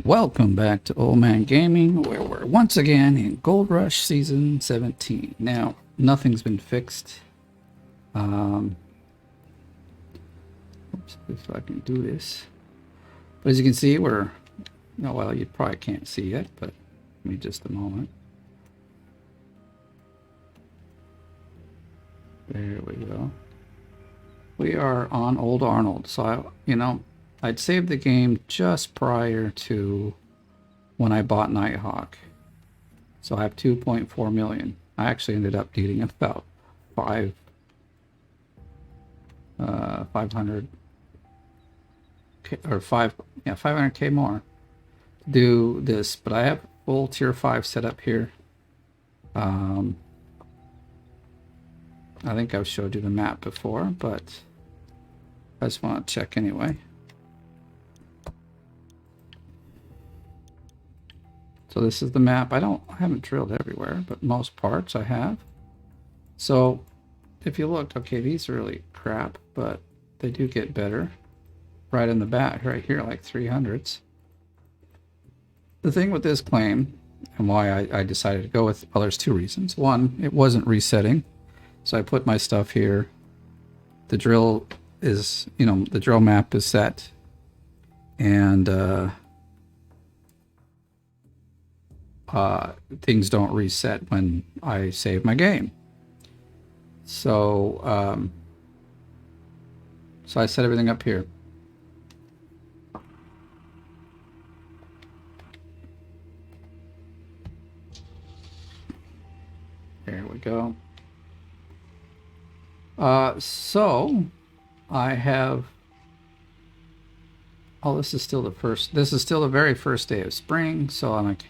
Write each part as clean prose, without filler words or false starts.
Welcome back to Old Man Gaming, where we're once again in Gold Rush Season 17. Now, nothing's been fixed. Oops, if I can do this. But as you can see, we're... Oh, well, you probably can't see yet, but give me just a moment. There we go. We are on Old Arnold. So, I'd saved the game just prior to when I bought Nighthawk. So I have 2.4 million. I actually ended up needing about 500 or 500k more to do this, but I have full tier 5 set up here. I think I've showed you the map before, but I just want to check anyway. So this is the map. I haven't drilled everywhere, but most parts I have. So if you look, okay, these are really crap, but they do get better right in the back, right here, like 300s. The thing with this claim, and why I decided to go with, well, there's two reasons. One, it wasn't resetting, so I put my stuff here. The drill is, the drill map is set, and things don't reset when I save my game. So, so I set everything up here. There we go. So I have, oh, this is still the very first day of spring. So I'm like,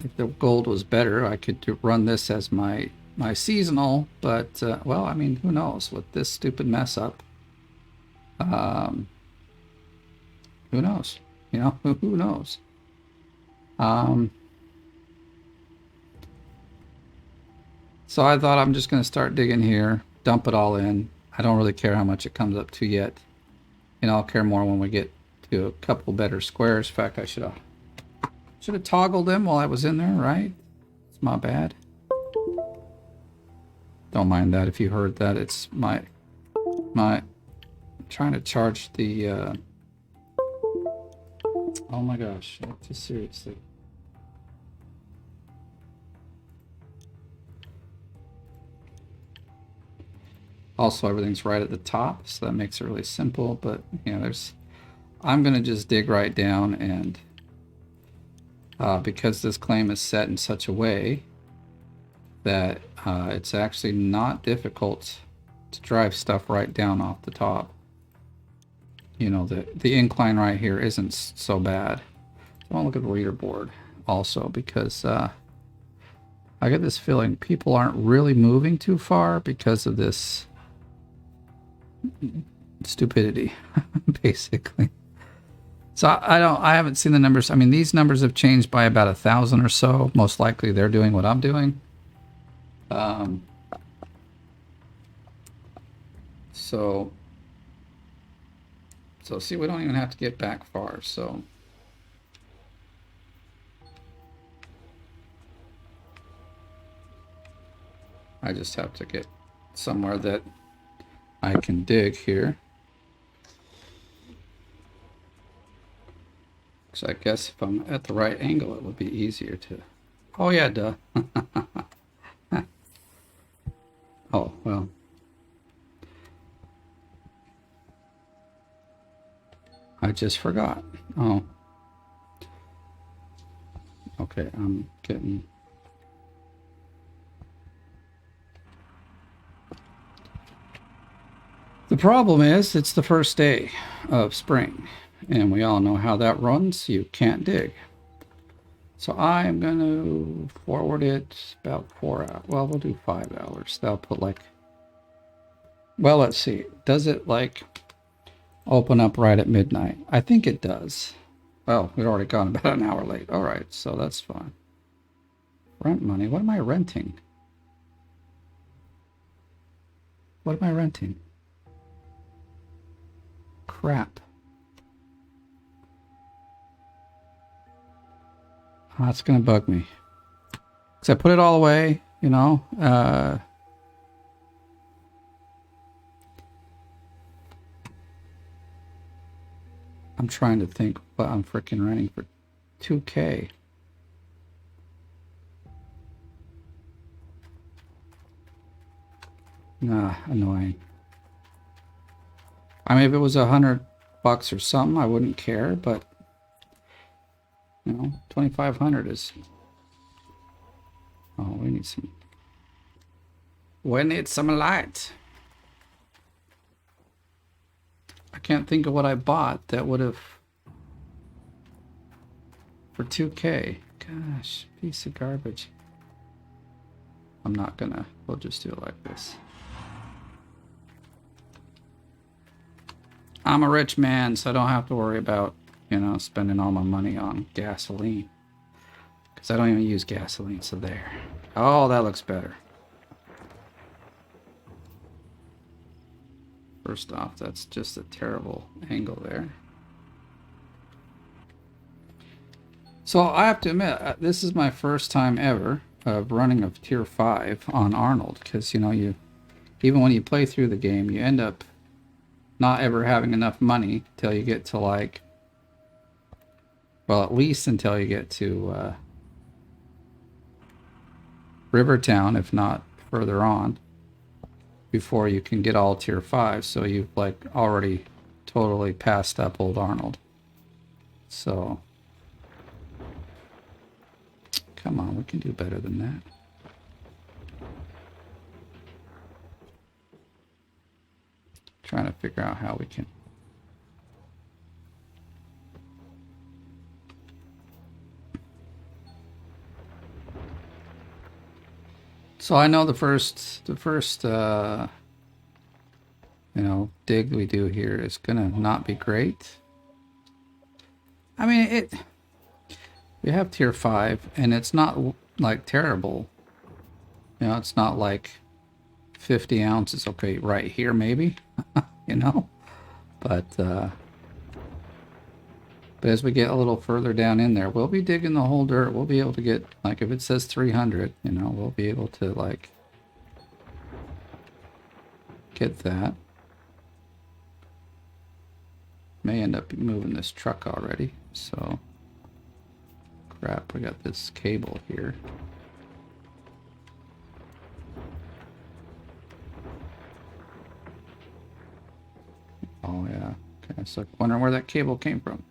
if the gold was better, I could run this as my seasonal, but well, I mean, who knows with this stupid mess up. Who knows? Who knows? So I thought I'm just going to start digging here, dump it all in. I don't really care how much it comes up to yet. I'll care more when we get to a couple better squares. In fact, I should have toggled them while I was in there, right? It's my bad. Don't mind that if you heard that. It's my trying to charge the oh my gosh, just seriously. Also, everything's right at the top, so that makes it really simple, but I'm gonna just dig right down, and because this claim is set in such a way that it's actually not difficult to drive stuff right down off the top. The incline right here isn't so bad. I want to look at the leaderboard also, because I get this feeling people aren't really moving too far because of this stupidity, basically. So I haven't seen the numbers. I mean, these numbers have changed by about 1,000 or so. Most likely they're doing what I'm doing. So see, we don't even have to get back far. So I just have to get somewhere that I can dig here. So I guess if I'm at the right angle, it would be easier to... Oh yeah, duh. Oh, well. I just forgot. Oh. Okay, I'm getting... The problem is, it's the first day of spring, and we all know how that runs. You can't dig. So I'm going to forward it about 4 hours. Well, we'll do 5 hours. That'll put like... Well, let's see. Does it like open up right at midnight? I think it does. Well, we've already gone about an hour late. All right, so that's fine. Rent money. What am I renting? What am I renting? Crap. That's gonna bug me. Cause I put it all away, you know. I'm trying to think what I'm freaking running for 2K. Nah, annoying. I mean, if it was $100 or something, I wouldn't care, but you know, 2,500 is. Oh, we need some. We need some light. I can't think of what I bought that would have for 2K. Gosh, piece of garbage. I'm not gonna. We'll just do it like this. I'm a rich man, so I don't have to worry about, you know, spending all my money on gasoline. Because I don't even use gasoline, so there. Oh, that looks better. First off, that's just a terrible angle there. So I have to admit, this is my first time ever of running a tier 5 on Arnold. Because, you know, even when you play through the game, you end up not ever having enough money till you get to, like, well, at least until you get to Rivertown, if not further on, before you can get all tier 5. So you've, like, already totally passed up Old Arnold. So come on, we can do better than that. Trying to figure out how we can. So I know the first you know, dig we do here is gonna not be great. I mean, we have tier 5 and it's not like terrible. You know, it's not like 50 ounces. Okay, right here maybe. You know, but as we get a little further down in there, we'll be digging the whole dirt. We'll be able to get, like, if it says 300, you know, we'll be able to, like, get that. May end up moving this truck already, so crap, we got this cable here. Oh yeah, okay, so wondering where that cable came from.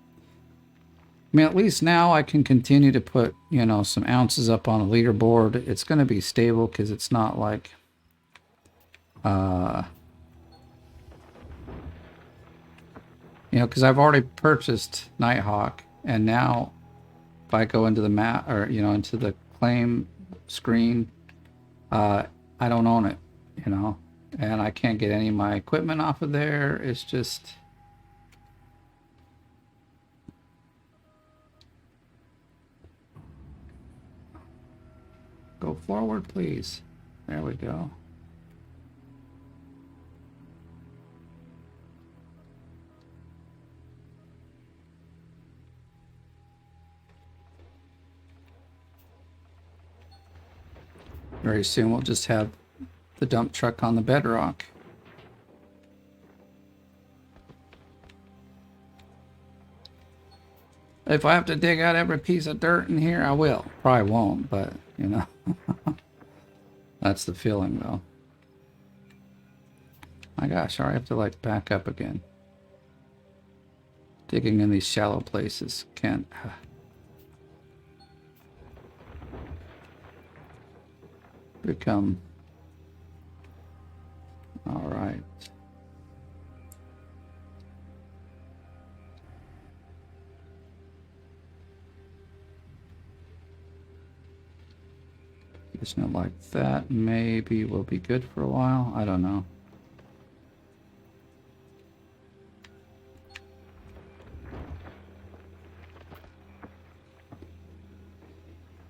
I mean, at least now I can continue to put, you know, some ounces up on a leaderboard. It's going to be stable because it's not like, you know, because I've already purchased Nighthawk, and now if I go into the map, or, you know, into the claim screen, I don't own it, you know, and I can't get any of my equipment off of there. It's just... Go forward, please. There we go. Very soon we'll just have the dump truck on the bedrock. If I have to dig out every piece of dirt in here, I will. Probably won't, but, you know. That's the feeling, though. My gosh, I have to, like, back up again. Digging in these shallow places can't... become... All right. Just not like that. Maybe we'll be good for a while. I don't know.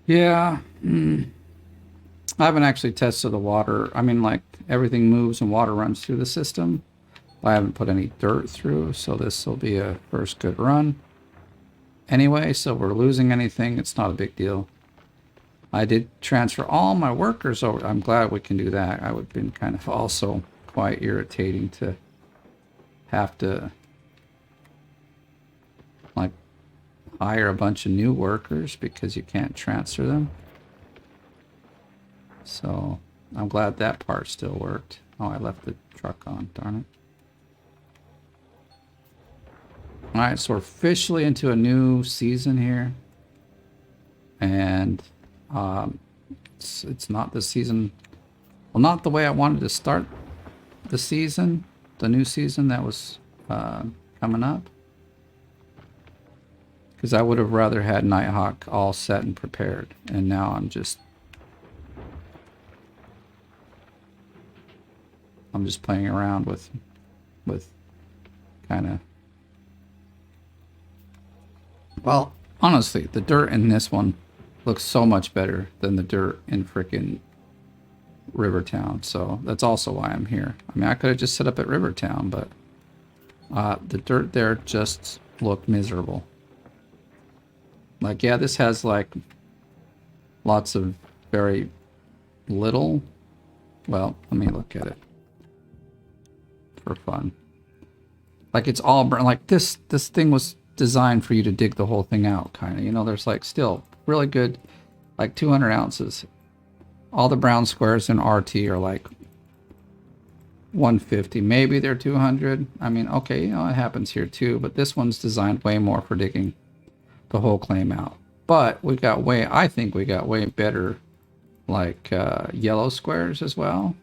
Yeah. I haven't actually tested the water. I mean, like, everything moves and water runs through the system. I haven't put any dirt through, so this will be a first good run. anyway, so if we're losing anything, it's not a big deal. I did transfer all my workers over. I'm glad we can do that. I would have been kind of also quite irritating to have to like hire a bunch of new workers because you can't transfer them. So I'm glad that part still worked. Oh, I left the truck on, darn it. Alright, so we're officially into a new season here. And it's not the season, well, not the way I wanted to start the season, the new season that was coming up. Because I would have rather had Nighthawk all set and prepared. And now I'm just playing around with kind of, well, honestly, the dirt in this one looks so much better than the dirt in frickin' Rivertown. So that's also why I'm here. I mean, I could have just set up at Rivertown, but the dirt there just looked miserable. Like, yeah, this has like lots of very little. Well, let me look at it for fun. Like, it's all burnt. Like this thing was designed for you to dig the whole thing out, kind of. You know, there's like still really good, like 200 ounces. All the brown squares in RT are like 150. Maybe they're 200. I mean, okay, you know, it happens here too. But this one's designed way more for digging the whole claim out. But we got way, I think we got way better, like yellow squares as well.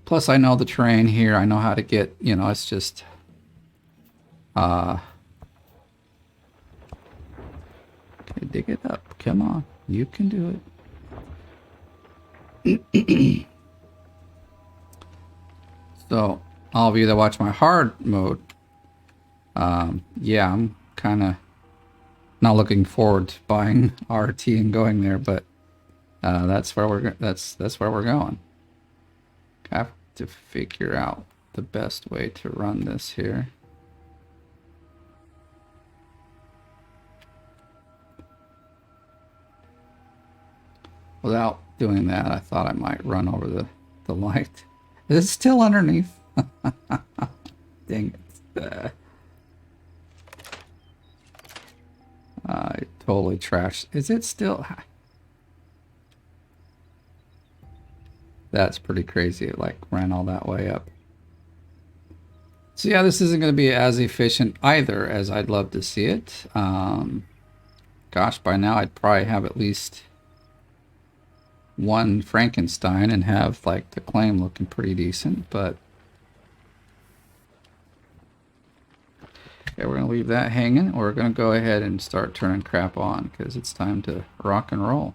Plus, I know the terrain here. I know how to get, you know, it's just, okay, dig it up. Come on. You can do it. So, all of you that watch my hard mode, yeah, I'm kind of not looking forward to buying RT and going there, but that's where we're going. I have to figure out the best way to run this here. Without doing that, I thought I might run over the light. Is it still underneath? Dang it. I totally trashed. Is it still? That's pretty crazy. It like ran all that way up. So yeah, this isn't going to be as efficient either as I'd love to see it. Gosh, by now I'd probably have at least one Frankenstein and have like the claim looking pretty decent, but okay, we're going to leave that hanging. We're going to go ahead and start turning crap on because it's time to rock and roll.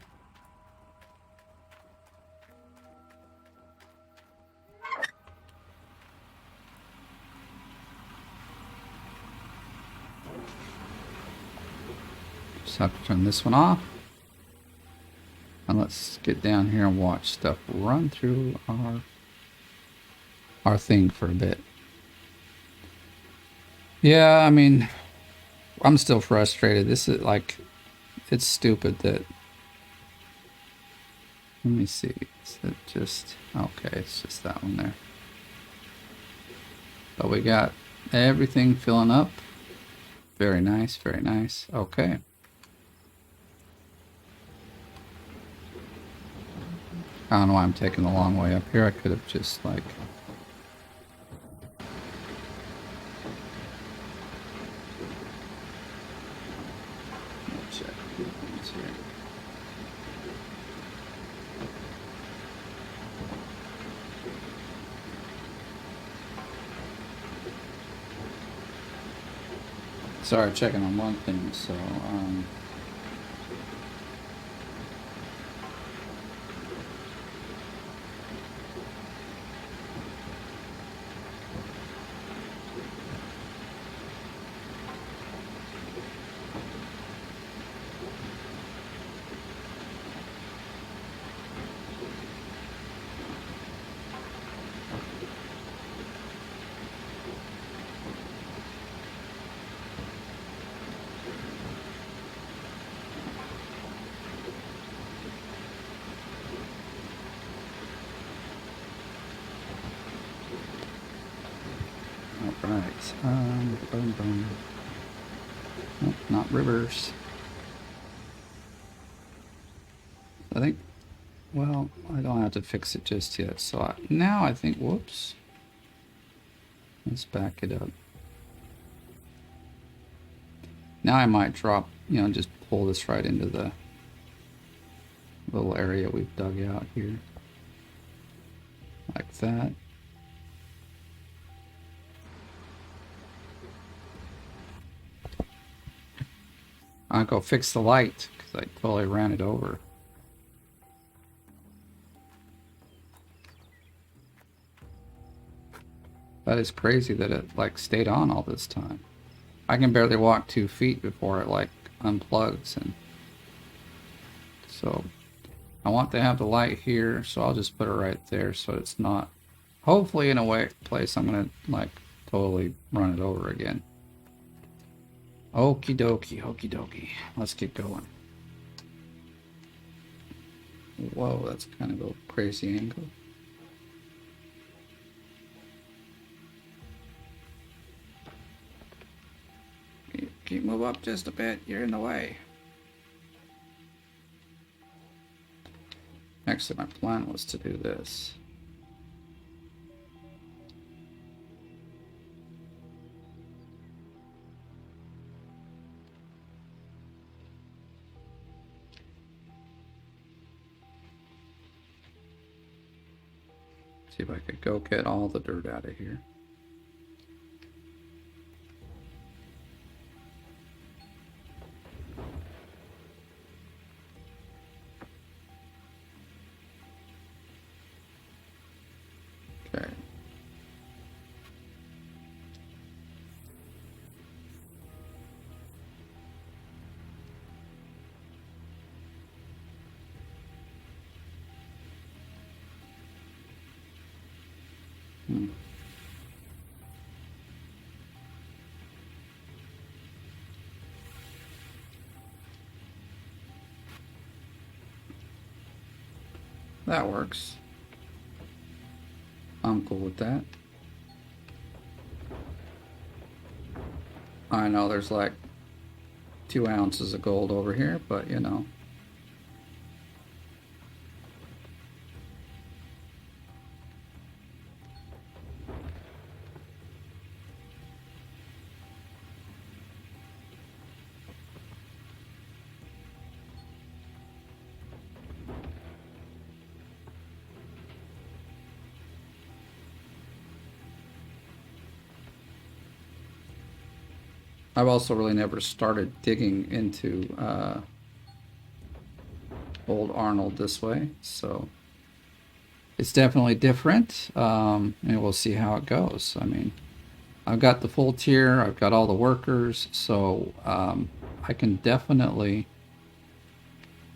Just have to turn this one off. And let's get down here and watch stuff run through our thing for a bit. Yeah, I mean, I'm still frustrated. This is like, it's stupid that, let me see, is it just, okay, it's just that one there. But we got everything filling up. Very nice, very nice. Okay. I don't know why I'm taking the long way up here. I could have just like... check a few things here. Sorry, checking on one thing, so... Right. Boom, boom. Nope, not rivers. I think, well, I don't have to fix it just yet. So now I think, whoops. Let's back it up. Now I might drop, just pull this right into the little area we've dug out here. Like that. I'll go fix the light because I totally ran it over. That is crazy that it like stayed on all this time. I can barely walk 2 feet before it like unplugs, and so I want to have the light here, so I'll just put it right there so it's not, hopefully in a place I'm gonna like totally run it over again. Okie dokie, okie dokie. Let's get going. Whoa, that's kind of a crazy angle. Keep move up just a bit, you're in the way. Actually, my plan was to do this. See if I could go get all the dirt out of here. Okay. That works. I'm cool with that. I know there's like 2 ounces of gold over here, but you know. I've also really never started digging into Old Arnold this way, so it's definitely different, and we'll see how it goes. I mean, I've got the full tier, I've got all the workers, so I can definitely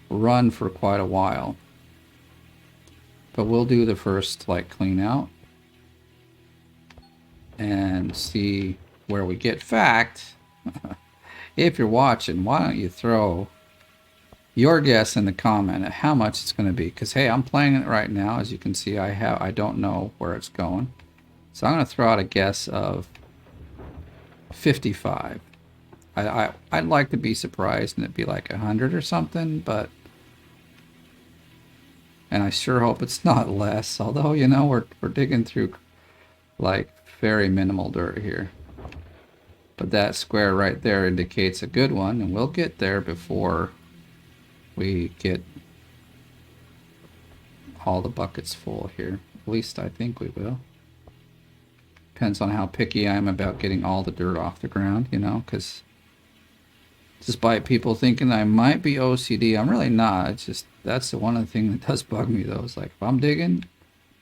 run for quite a while. But we'll do the first like clean out and see where we get. Fact, if you're watching, why don't you throw your guess in the comment at how much it's going to be? Because hey, I'm playing it right now. As you can see, I don't know where it's going, so I'm going to throw out a guess of 55. I'd like to be surprised and it'd be like 100 or something, but and I sure hope it's not less. Although you know we're digging through like very minimal dirt here. But that square right there indicates a good one, and we'll get there before we get all the buckets full here. At least I think we will. Depends on how picky I am about getting all the dirt off the ground, you know, because despite people thinking I might be OCD, I'm really not. It's just, that's the one of the thing that does bug me though. It's like, if I'm digging,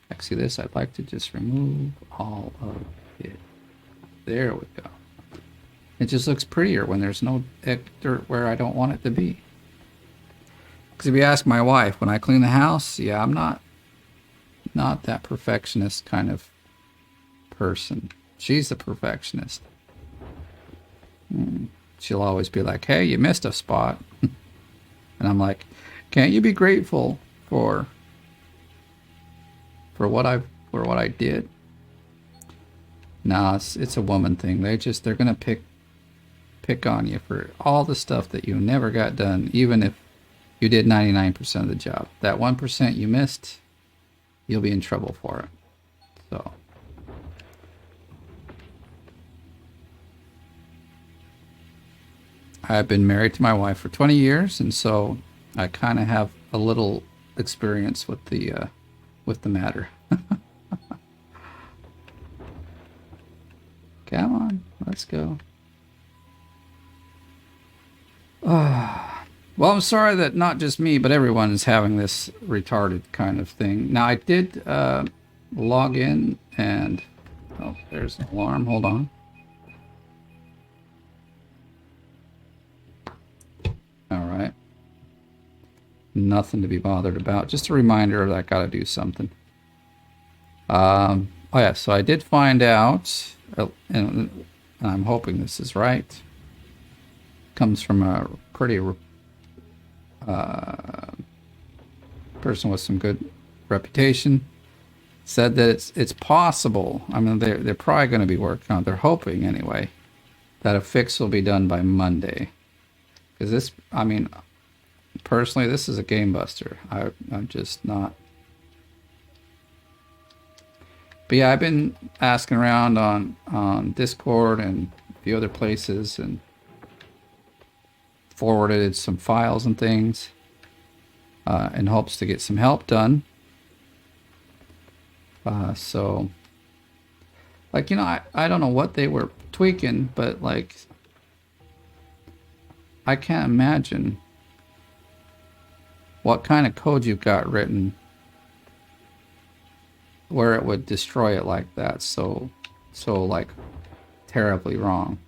like see this, I'd like to just remove all of it. There we go. It just looks prettier when there's no dirt where I don't want it to be. Because if you ask my wife, when I clean the house, yeah, I'm not that perfectionist kind of person. She's the perfectionist. She'll always be like, hey, you missed a spot. And I'm like, can't you be grateful for what I did? No, it's a woman thing. They're gonna pick on you for all the stuff that you never got done, even if you did 99% of the job. That 1% you missed, you'll be in trouble for it. So I've been married to my wife for 20 years, and so I kind of have a little experience with the matter. Come on, let's go. Well, I'm sorry that not just me, but everyone is having this retarded kind of thing. Now, I did log in and... Oh, there's an alarm. Hold on. All right. Nothing to be bothered about. Just a reminder that I got to do something. Oh, yeah, so I did find out, and I'm hoping this is right. Comes from a pretty person with some good reputation. Said that it's possible. I mean, they're probably going to be working on it. They're hoping anyway that a fix will be done by Monday. Because this, I mean, personally, this is a game buster. I'm just not. But yeah, I've been asking around on Discord and a few other places and forwarded some files and things in hopes to get some help done. So, like, you know, I don't know what they were tweaking, but like, I can't imagine what kind of code you've got written where it would destroy it like that. So like terribly wrong.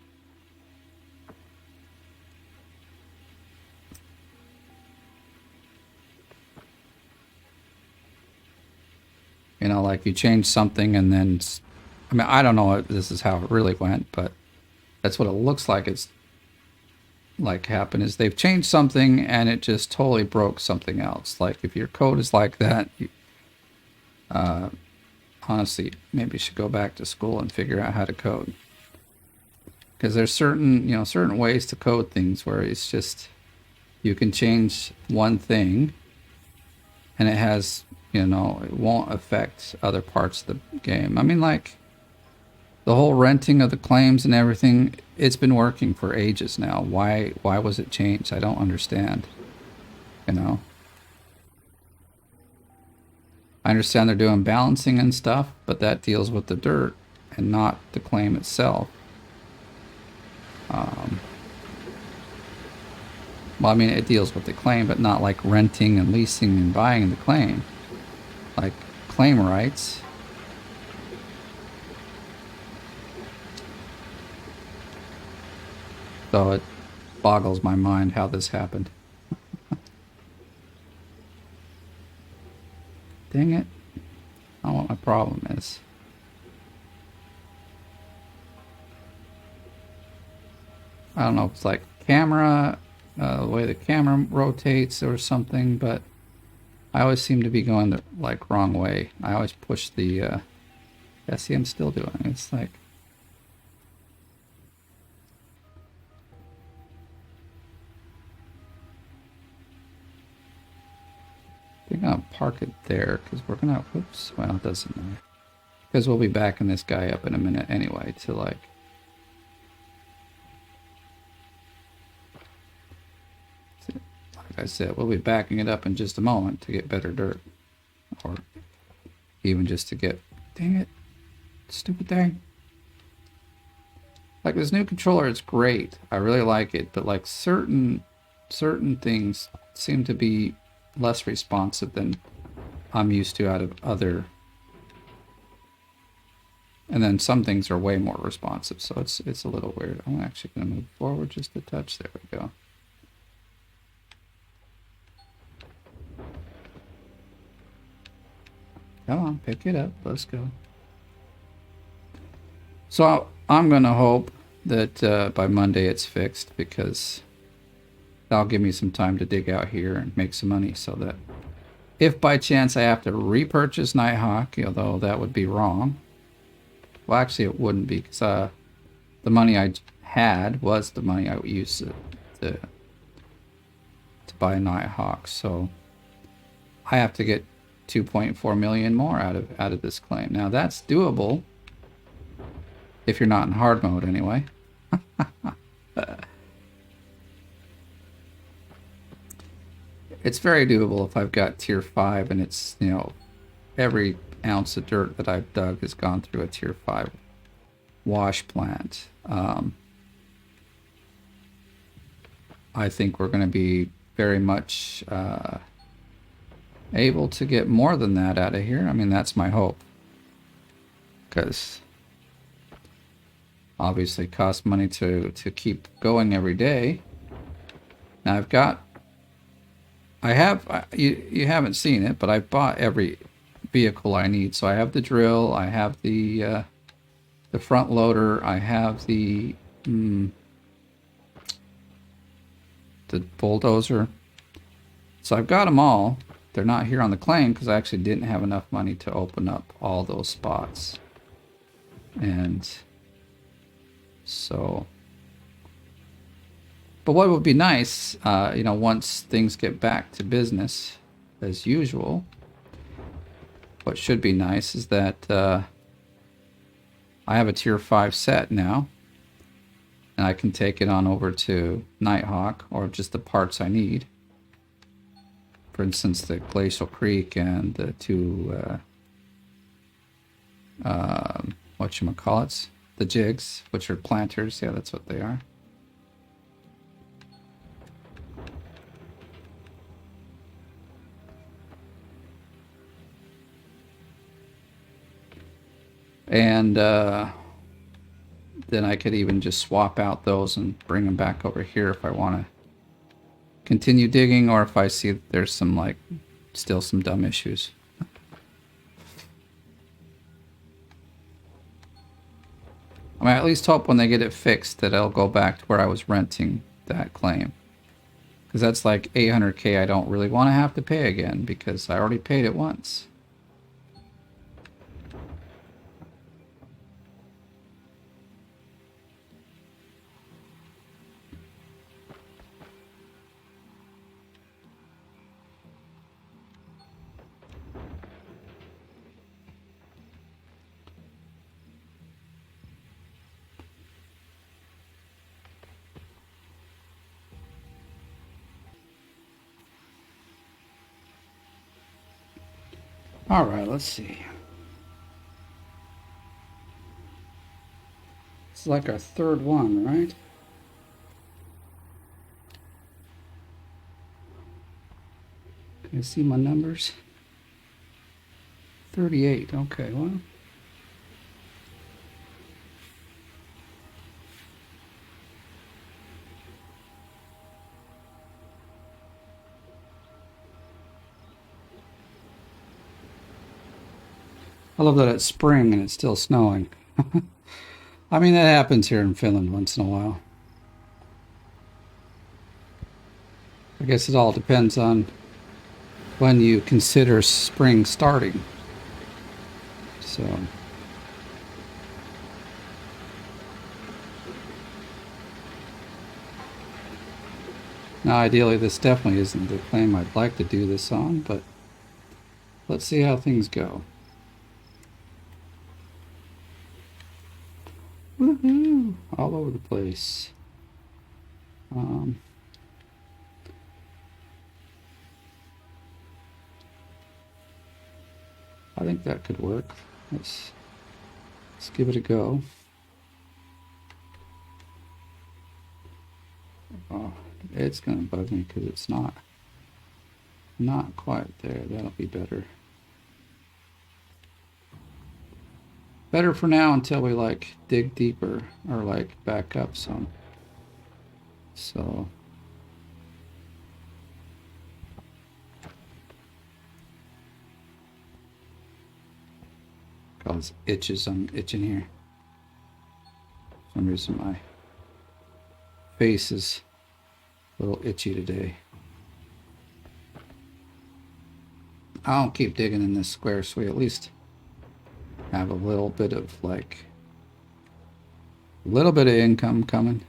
You know, like you change something and then, I mean, I don't know if this is how it really went, but that's what it looks like it's like happened is they've changed something and it just totally broke something else. Like if your code is like that, you, honestly, maybe you should go back to school and figure out how to code. Because there's certain ways to code things where it's just, you can change one thing and it has, it won't affect other parts of the game. I mean, like, the whole renting of the claims and everything, it's been working for ages now. Why was it changed? I don't understand. I understand they're doing balancing and stuff, but that deals with the dirt and not the claim itself. Well, I mean, it deals with the claim, but not like renting and leasing and buying the claim. Like claim rights. So it boggles my mind how this happened. Dang it. I don't know what my problem is. I don't know if it's like camera, the way the camera rotates or something, but I always seem to be going the like wrong way. I always push the, yeah, see, I'm still doing it. It's like, I think I'll park it there because we're gonna, whoops, well, it doesn't matter. Because we'll be backing this guy up in a minute anyway to like, like I said, we'll be backing it up in just a moment to get better dirt. Or even just to get, dang it, stupid thing. Like this new controller, it's great. I really like it, but like certain things seem to be less responsive than I'm used to out of other. And then some things are way more responsive, so it's a little weird. I'm actually going to move forward just a touch. There we go. Come on, pick it up. Let's go. So I'm going to hope that by Monday it's fixed, because that'll give me some time to dig out here and make some money, so that if by chance I have to repurchase Nighthawk, although that would be wrong, Well, actually, it wouldn't be because the money I had was the money I used to, to buy Nighthawk. So I have to get 2.4 million more out of this claim. Now that's doable if you're not in hard mode anyway. It's very doable if I've got tier 5 and it's, you know, every ounce of dirt that I've dug has gone through a tier 5 wash plant. I think we're going to be very much able to get more than that out of here. I mean, that's my hope. Because obviously it costs money to keep going every day. Now you haven't seen it, but I've bought every vehicle I need. So I have the drill, I have the front loader, I have the bulldozer. So I've got them all. They're not here on the claim because I actually didn't have enough money to open up all those spots. And so, but what would be nice, you know, once things get back to business as usual, what should be nice is that I have a tier 5 set now, and I can take it on over to Nighthawk, or just the parts I need. For instance, the Glacial Creek and the two, whatchamacallits, the jigs, which are planters. Yeah, that's what they are. And then I could even just swap out those and bring them back over here if I want to continue digging, or if I see that there's some, like, still some dumb issues. I mean, I at least hope when they get it fixed that it'll go back to where I was renting that claim. Because that's like 800k I don't really want to have to pay again, because I already paid it once. All right, let's see. It's like our third one, right? Can you see my numbers? 38. Okay, well. I love that it's spring and it's still snowing. I mean, that happens here in Finland once in a while. I guess it all depends on when you consider spring starting. So, now ideally this definitely isn't the claim I'd like to do this on, but let's see how things go. Woohoo! All over the place. I think that could work. Let's give it a go. Oh, it's gonna bug me because it's not quite there. That'll be better. Better for now until we like dig deeper or like back up some. So cause itches, I'm itching here. For some reason my face is a little itchy today. I'll keep digging in this square so we at least have a little bit of like A little bit of income coming.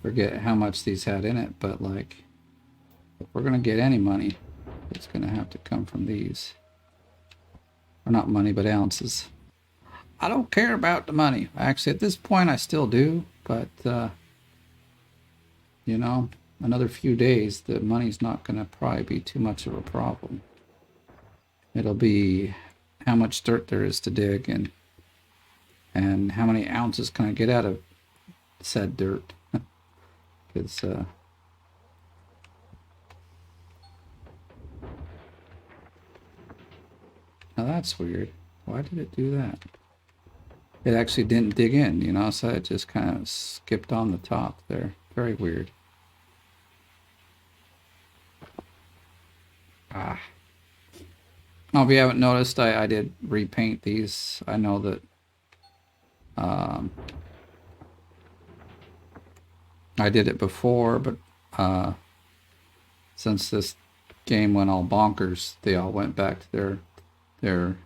Forget how much these had in it, but like, if we're gonna get any money, it's gonna have to come from these. Or not money, but ounces. I don't care about the money. Actually, at this point, I still do, but you know, another few days, the money's not gonna probably be too much of a problem. It'll be how much dirt there is to dig and how many ounces can I get out of said dirt. Because now that's weird. Why did it do that? It actually didn't dig in, you know, so it just kind of skipped on the top there. Very weird. Ah. Oh, if you haven't noticed, I did repaint these. I know that I did it before, but since this game went all bonkers, they all went back to their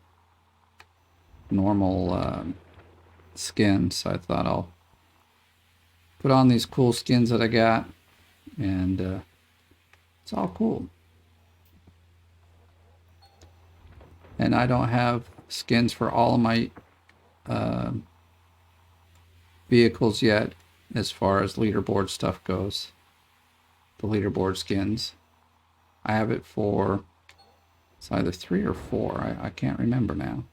normal skins. So I thought I'll put on these cool skins that I got, and it's all cool. And I don't have skins for all of my vehicles yet, as far as leaderboard stuff goes. The leaderboard skins. I have it for, it's either 3 or 4. I can't remember now.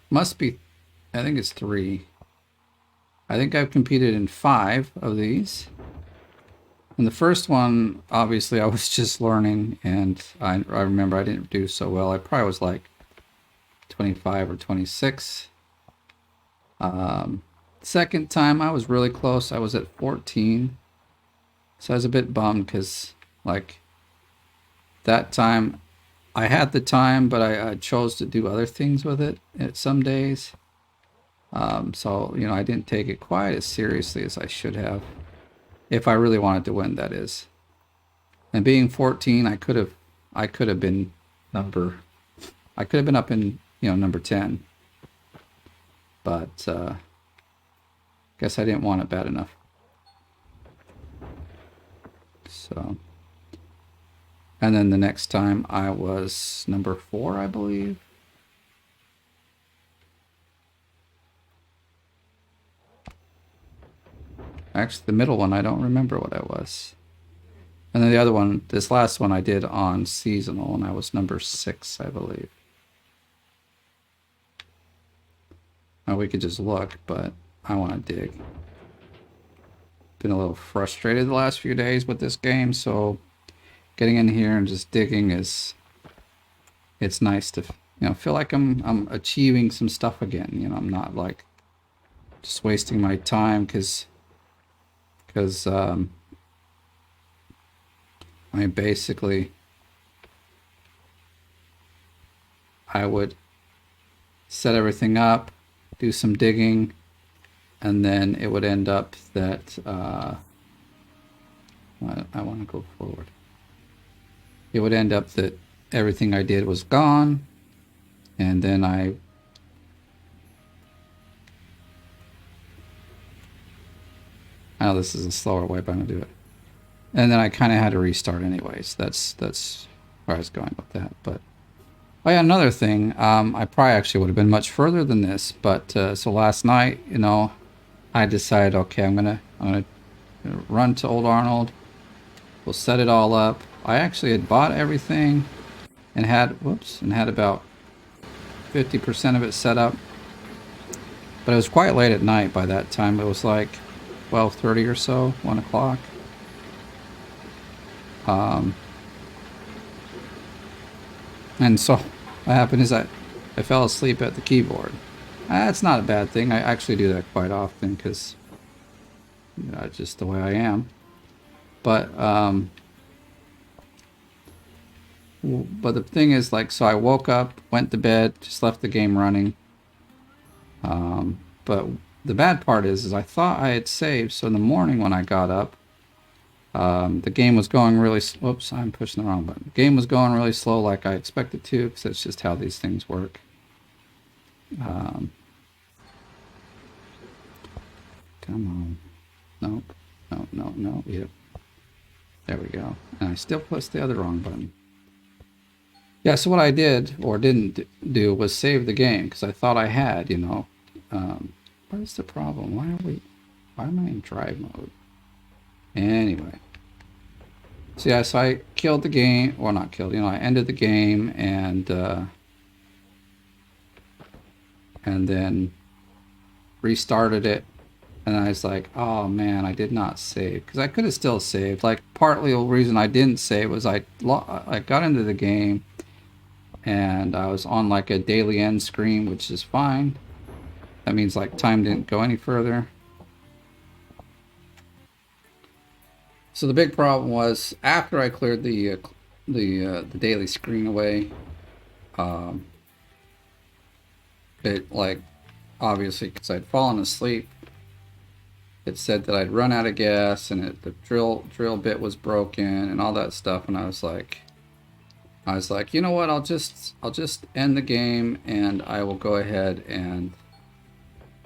Must be, I think it's 3. I think I've competed in 5 of these. And the first one, obviously, I was just learning, and I remember I didn't do so well. I probably was like 25 or 26. Second time, I was really close. I was at 14. So I was a bit bummed because, like, that time, I had the time, but I chose to do other things with it at some days. So, you know, I didn't take it quite as seriously as I should have. If I really wanted to win, that is. And being 14, I could have been up in, you know, number 10. But guess I didn't want it bad enough. So, and then the next time I was number 4, I believe. Actually, the middle one, I don't remember what I was. And then the other one, this last one I did on seasonal, and I was number 6, I believe. Now we could just look, but I want to dig. Been a little frustrated the last few days with this game, so getting in here and just digging it's nice to, you know, feel like I'm achieving some stuff again. You know, I'm not like just wasting my time because I basically, I would set everything up, do some digging, and then it would end up that I want to go forward. It would end up that everything I did was gone, and then I know this is a slower way, but I'm gonna do it. And then I kind of had to restart anyways. That's where I was going with that. But oh yeah, another thing. I probably actually would have been much further than this. But so last night, you know, I decided, okay, I'm gonna run to Old Arnold. We'll set it all up. I actually had bought everything and had about 50% of it set up. But it was quite late at night by that time. It was like 12:30 or so, 1 o'clock. And so what happened is I fell asleep at the keyboard. That's not a bad thing. I actually do that quite often because, you know, it's just the way I am. But the thing is, like, so I woke up, went to bed, just left the game running. But the bad part is I thought I had saved. So in the morning when I got up, The game was going really. Whoops, I'm pushing the wrong button. The game was going really slow, like I expected to, because that's just how these things work. Come on. Nope. No, no, no. Yep. There we go. And I still pushed the other wrong button. Yeah, so what I did, or didn't do, was save the game, because I thought I had, you know. What is the problem? Why am I in drive mode? Anyway. So yeah, so I killed the game, or not killed, you know, I ended the game, and then restarted it. And I was like, oh man, I did not save. Because I could have still saved. Like, partly the reason I didn't save was I got into the game and I was on like a daily end screen, which is fine. That means like time didn't go any further. So the big problem was after I cleared the daily screen away, it like obviously because I'd fallen asleep, it said that I'd run out of gas and the drill bit was broken and all that stuff, and I was like, you know what? I'll just end the game and I will go ahead and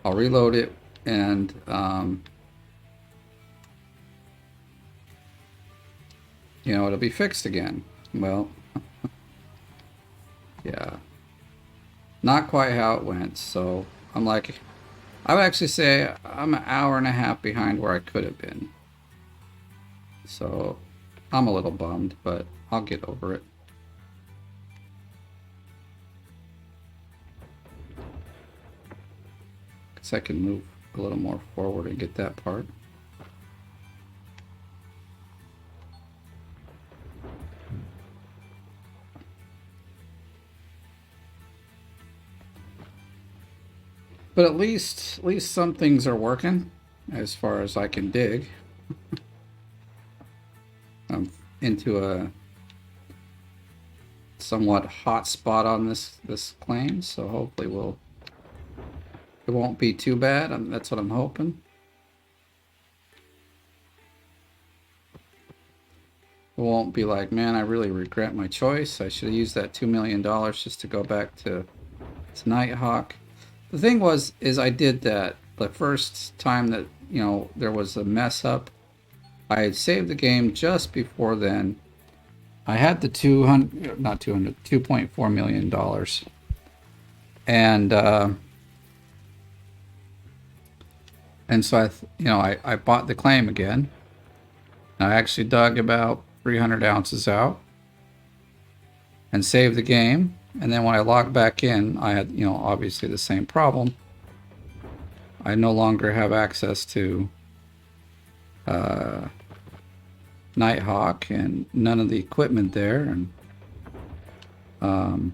I'll reload it and you know, it'll be fixed again. Well, yeah, not quite how it went. So I'm like, I would actually say I'm an hour and a half behind where I could have been. So I'm a little bummed, but I'll get over it. Because I can move a little more forward and get that part. But at least some things are working as far as I can dig. I'm into a somewhat hot spot on this claim, so hopefully it won't be too bad. That's what I'm hoping. It won't be like, man, I really regret my choice. I should have used that $2 million just to go back to Nighthawk. The thing is I did that the first time that, you know, there was a mess up. I had saved the game just before then. I had the $2.4 million. And so I bought the claim again. I actually dug about 300 ounces out and saved the game. And then when I logged back in, I had, you know, obviously the same problem. I no longer have access to Nighthawk and none of the equipment there. And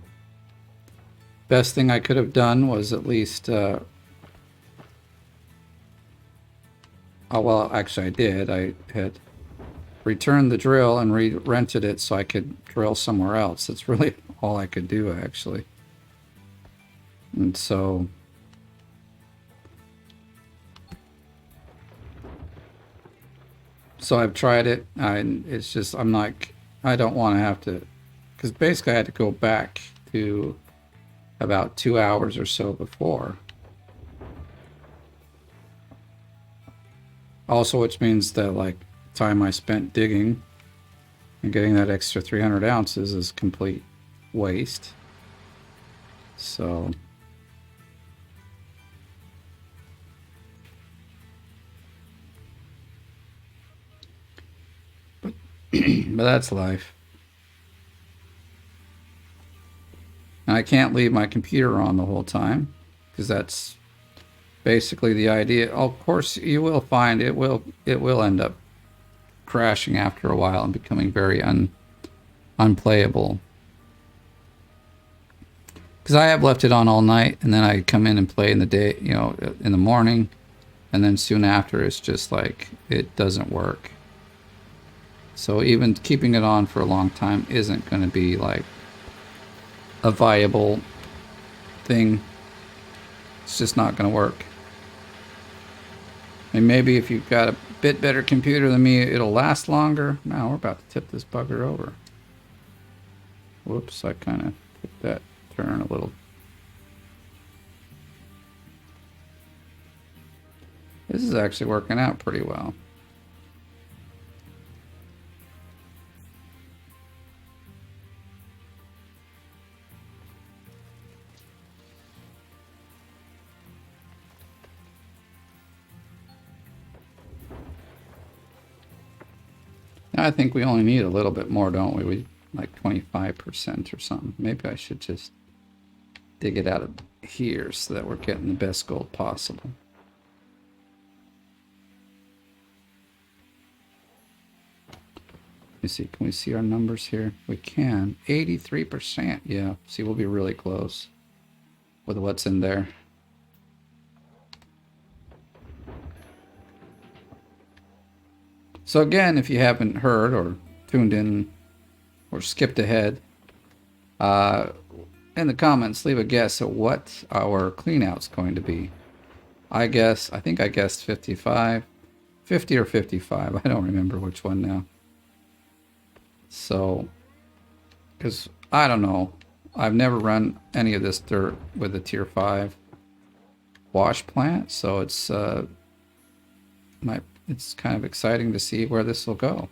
best thing I could have done was at least, oh, well, actually I did. I had returned the drill and rented it so I could drill somewhere else. That's really all I could do, actually. And so I've tried it. It's just, I don't want to have to, because basically I had to go back to about 2 hours or so before. Also, which means that like time I spent digging and getting that extra 300 ounces is complete waste. So but that's life. And I can't leave my computer on the whole time because that's basically the idea. Of course, you will find it will end up crashing after a while and becoming very unplayable. Because I have left it on all night, and then I come in and play in the day, you know, in the morning, and then soon after it's just like it doesn't work. So even keeping it on for a long time isn't going to be like a viable thing. It's just not going to work. And maybe if you've got a bit better computer than me, it'll last longer. Now we're about to tip this bugger over. Whoops, I kind of took that turn a little. This is actually working out pretty well. I think we only need a little bit more, don't we? We like 25% or something. Maybe I should just dig it out of here so that we're getting the best gold possible. Let me see, can we see our numbers here? We can. 83%. Yeah, see, we'll be really close with what's in there. So again, if you haven't heard or tuned in or skipped ahead, in the comments, leave a guess at what our clean out's going to be. I think I guessed 55, 50 or 55. I don't remember which one now. So, because I don't know, I've never run any of this dirt with a tier 5 wash plant, so it's kind of exciting to see where this will go.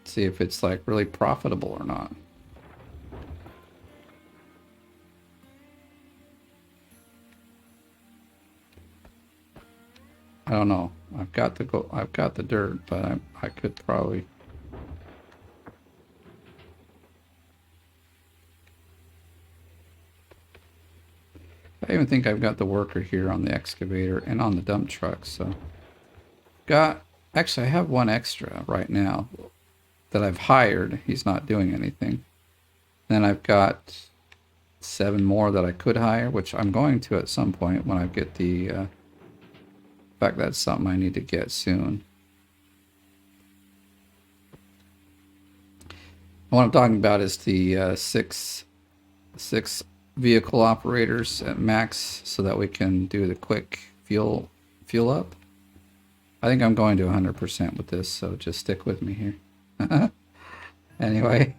See if it's like really profitable or not. I don't know. I've got the dirt, but I could probably. I even think I've got the worker here on the excavator and on the dump truck. So, actually I have one extra right now that I've hired. He's not doing anything. Then I've got 7 more that I could hire, which I'm going to at some point when I get the. In fact, that's something I need to get soon. What I'm talking about is the six vehicle operators at max, so that we can do the quick fuel up. I think I'm going to 100% with this, so just stick with me here. Anyway.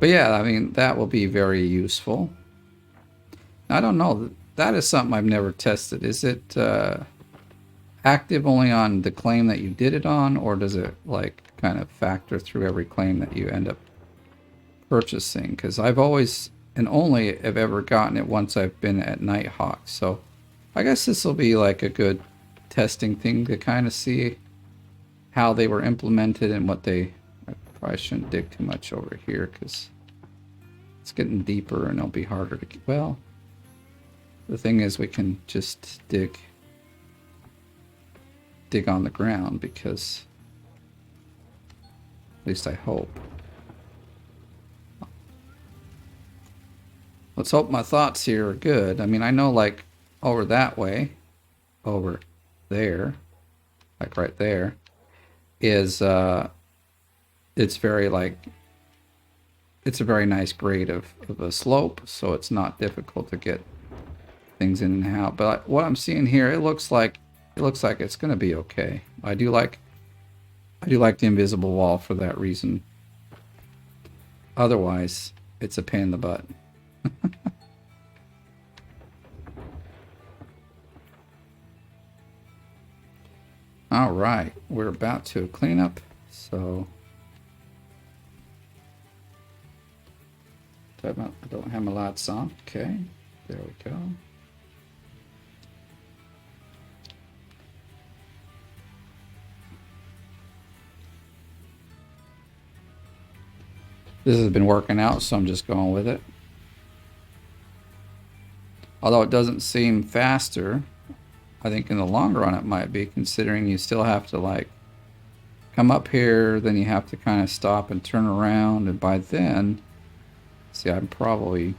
But yeah, I mean, that will be very useful. I don't know. That is something I've never tested. Is it active only on the claim that you did it on, or does it like kind of factor through every claim that you end up purchasing? Because I've always and only have ever gotten it once I've been at Nighthawk. So I guess this will be like a good testing thing to kind of see how they were implemented and what they. I probably shouldn't dig too much over here because it's getting deeper and it'll be harder to. Well, the thing is, we can just dig on the ground, because at least I hope. Let's hope my thoughts here are good. I mean, I know like over that way, over there, like right there, is it's very like, it's a very nice grade of a slope, so it's not difficult to get things in and out. But what I'm seeing here, it looks like it's going to be okay. I do like the invisible wall for that reason. Otherwise, it's a pain in the butt. All right, we're about to clean up, so I don't have my lights on. Okay, there we go. This has been working out, so I'm just going with it. Although it doesn't seem faster, I think in the long run it might be, considering you still have to like come up here, then you have to kind of stop and turn around, and by then, see, I'm probably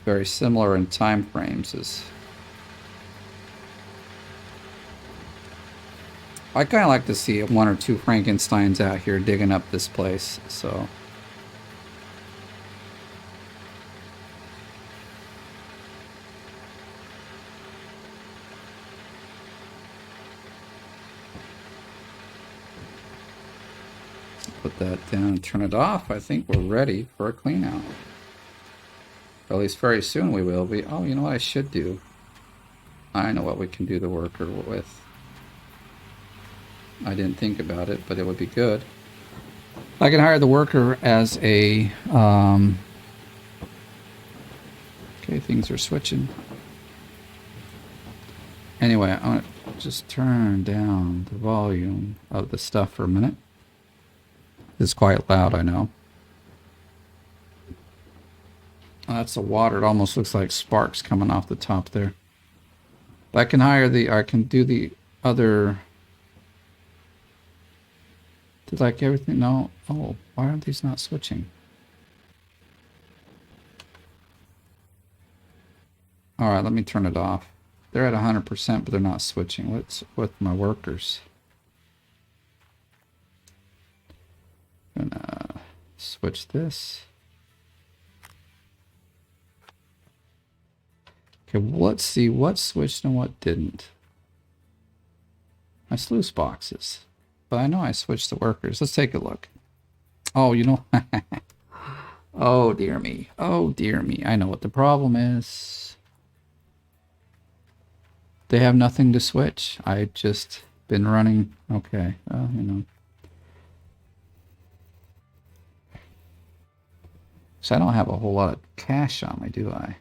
very similar in time frames as. I kind of like to see 1 or 2 Frankensteins out here digging up this place, so. put that down and turn it off. I think we're ready for a clean out. Or at least very soon we will be. Oh, you know what I should do? I know what we can do the worker with. I didn't think about it, but it would be good. I can hire the worker as a... okay, things are switching. Anyway, I'm going to just turn down the volume of the stuff for a minute. It's quite loud, I know. Oh, that's the water. It almost looks like sparks coming off the top there. But I can hire the... I can do the other... Did like everything? No. Oh, why are these not switching? Alright, let me turn it off. They're at 100%, but they're not switching. What's with my workers? Gonna switch this. Okay, well, let's see what switched and what didn't. My sluice boxes. But I know I switched the workers. Let's take a look. Oh, you know. Oh, dear me. Oh, dear me. I know what the problem is. They have nothing to switch. I just been running. Okay. Well, you know. So I don't have a whole lot of cash on me, do I?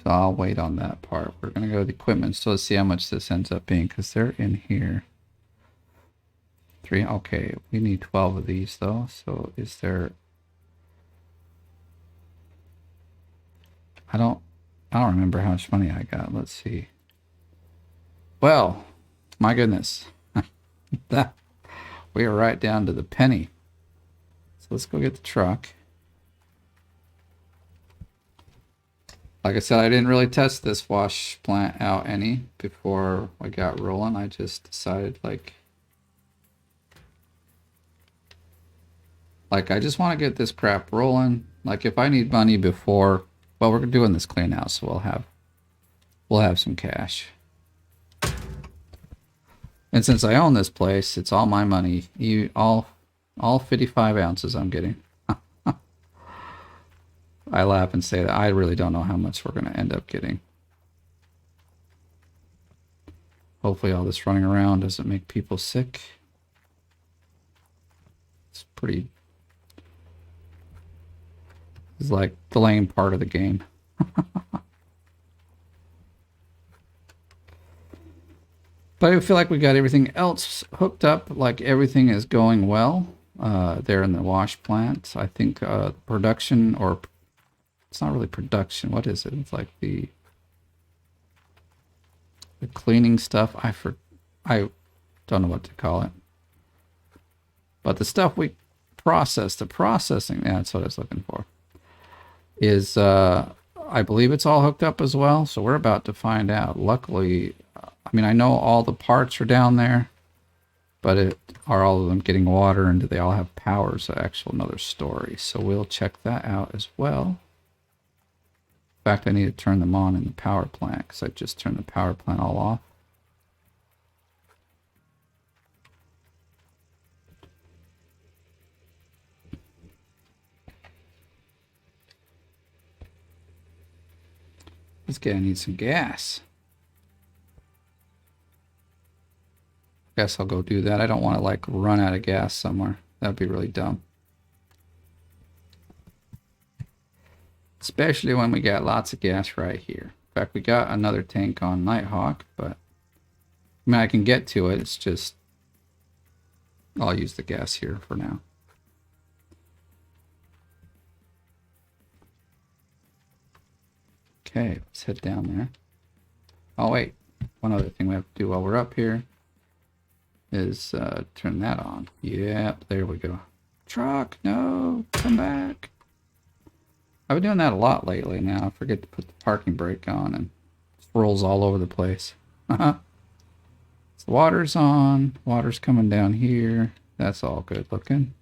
So I'll wait on that part. We're going to go to the equipment. So let's see how much this ends up being, because they're in here. 3. Okay, we need 12 of these, though. So is there... I don't remember how much money I got. Let's see. Well, my goodness. That we are right down to the penny. So let's go get the truck. Like I said, I didn't really test this wash plant out any before I got rolling. I just decided like I just want to get this crap rolling. Like if I need money before, well, we're doing this clean out, so we'll have some cash. And since I own this place, it's all my money. All 55 ounces I'm getting. I laugh and say that I really don't know how much we're going to end up getting. Hopefully all this running around doesn't make people sick. It's pretty... It's like the lame part of the game. But I feel like we got everything else hooked up, like everything is going well there in the wash plant. I think production, or it's not really production. What is it? It's like the cleaning stuff. I don't know what to call it. But the stuff we process, the processing, yeah, that's what I was looking for, is I believe it's all hooked up as well. So we're about to find out. Luckily, I mean, I know all the parts are down there, but are all of them getting water, and do they all have power? Is actually another story. So we'll check that out as well. In fact, I need to turn them on in the power plant because I just turned the power plant all off. This guy needs some gas. Guess I'll go do that. I don't want to like run out of gas somewhere. That'd be really dumb. Especially when we got lots of gas right here. In fact, we got another tank on Nighthawk, but I mean, I can get to it. It's just I'll use the gas here for now. Okay, let's head down there. Oh wait, one other thing we have to do while we're up here is turn that on. Yep, there we go. Truck, no, come back. I've been doing that a lot lately now. I forget to put the parking brake on and it rolls all over the place. So the water's on. Water's coming down here. That's all good looking.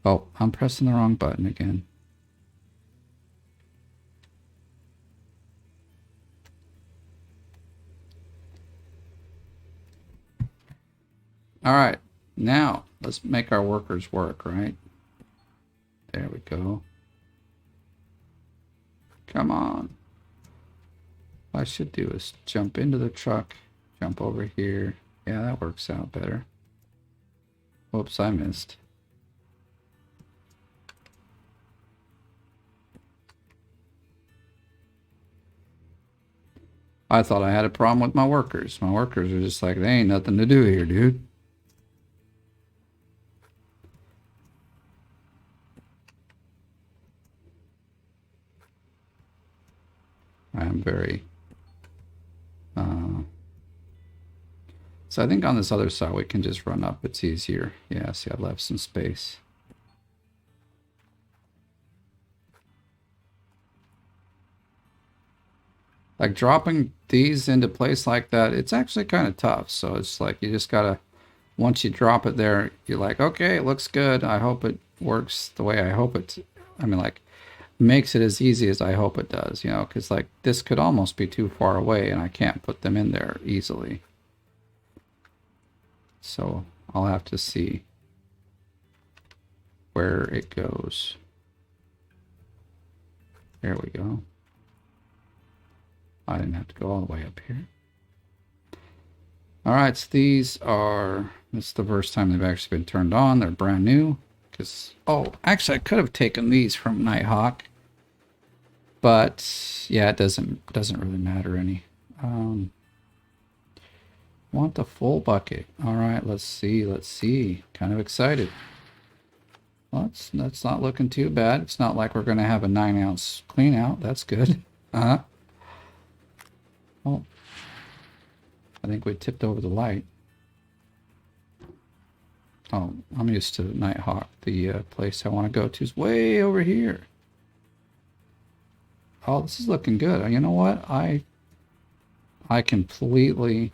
Oh, I'm pressing the wrong button again. All right, now let's make our workers work, right? There we go. Come on. What I should do is jump into the truck, jump over here. Yeah, that works out better. Whoops, I missed. I thought I had a problem with my workers. My workers are just like, they ain't nothing to do here, dude. I'm very... So I think on this other side we can just run up. It's easier. Yeah, see, I left some space. Like dropping these into place like that, it's actually kind of tough. So it's like you just gotta, once you drop it there, you're like, okay, it looks good. I hope it works the way I hope it. I mean, like, makes it as easy as I hope it does, you know, because like this could almost be too far away and I can't put them in there easily. So I'll have to see where it goes. There we go. I didn't have to go all the way up here. All right, so these are, this is the first time they've actually been turned on. They're brand new. Because, oh, actually I could have taken these from Nighthawk. But yeah, it doesn't really matter any. Want the full bucket. All right, let's see. Kind of excited. Well, that's not looking too bad. It's not like we're going to have a 9-ounce clean out. That's good. Oh, I think we tipped over the light. Oh, I'm used to Nighthawk. The place I want to go to is way over here. Oh, this is looking good. You know what? I completely...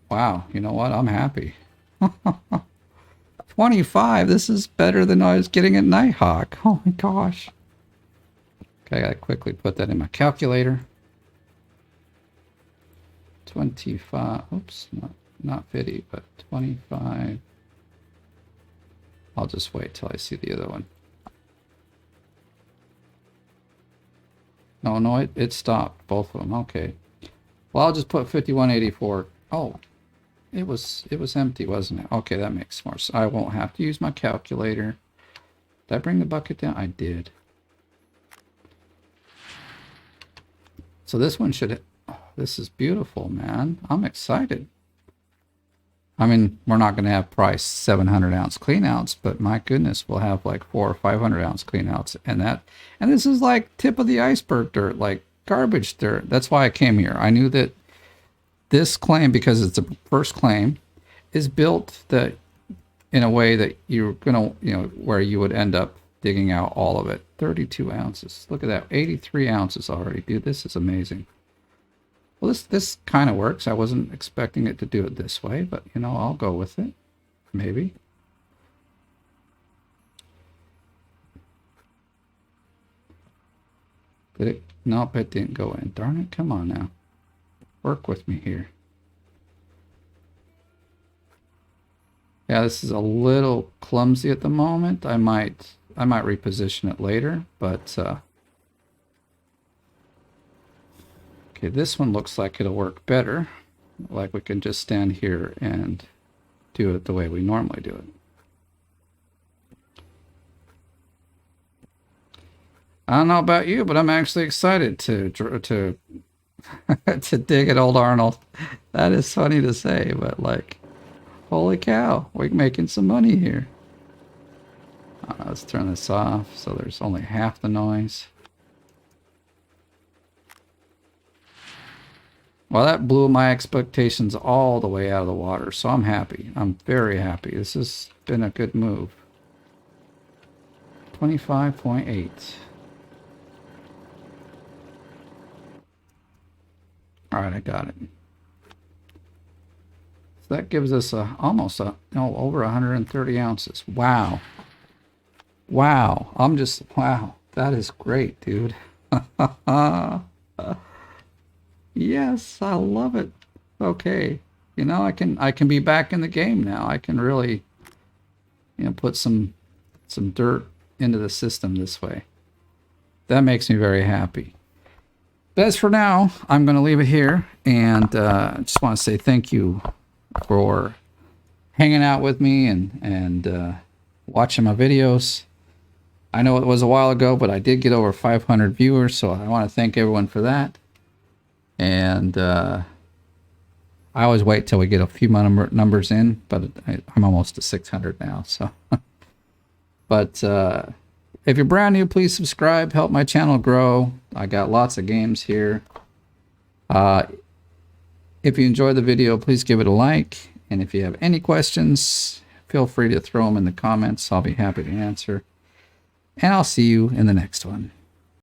Wow, you know what? I'm happy. 25, this is better than I was getting at Nighthawk. Oh my gosh. Okay, I gotta quickly put that in my calculator. 25, oops, not 50, but 25. I'll just wait till I see the other one. No, it stopped, both of them, okay. Well, I'll just put 5184. Oh, it was empty, wasn't it? Okay, that makes more sense. I won't have to use my calculator. Did I bring the bucket down? I did. So this one should... Oh, this is beautiful, man. I'm excited. I mean, we're not going to have probably 700-ounce cleanouts, but my goodness, we'll have like 400 or 500-ounce cleanouts, and this is like tip of the iceberg dirt, like garbage dirt. That's why I came here. I knew that this claim, because it's the first claim, is built that in a way that you're gonna, where you would end up digging out all of it. 32 ounces. Look at that, 83 ounces already, dude. This is amazing. Well, this kind of works. I wasn't expecting it to do it this way, but I'll go with it. Maybe. Did it? Nope, it didn't go in. Darn it! Come on now, work with me here. Yeah, this is a little clumsy at the moment. I might reposition it later, but okay, this one looks like it'll work better. Like we can just stand here and do it the way we normally do it. I don't know about you, but I'm actually excited to to dig at Old Arnold. That is funny to say, but like, holy cow, we're making some money here. Let's turn this off so there's only half the noise. Well, that blew my expectations all the way out of the water, so I'm happy. I'm very happy. This has been a good move. 25.8. All right, I got it. So that gives us almost over 130 ounces. Wow. Wow. Wow. That is great, dude. Yes, I love it. Okay. you know, I can be back in the game now. I can really, you know, put some dirt into the system this way. That makes me very happy. But as for now, I'm going to leave it here, and I just want to say thank you for hanging out with me and watching my videos. I know it was a while ago, but I did get over 500 viewers, so I want to thank everyone for that. And I always wait till we get a few numbers in, but I'm almost to 600 now. So, but if you're brand new, please subscribe. Help my channel grow. I got lots of games here. If you enjoyed the video, please give it a like. And if you have any questions, feel free to throw them in the comments. I'll be happy to answer. And I'll see you in the next one.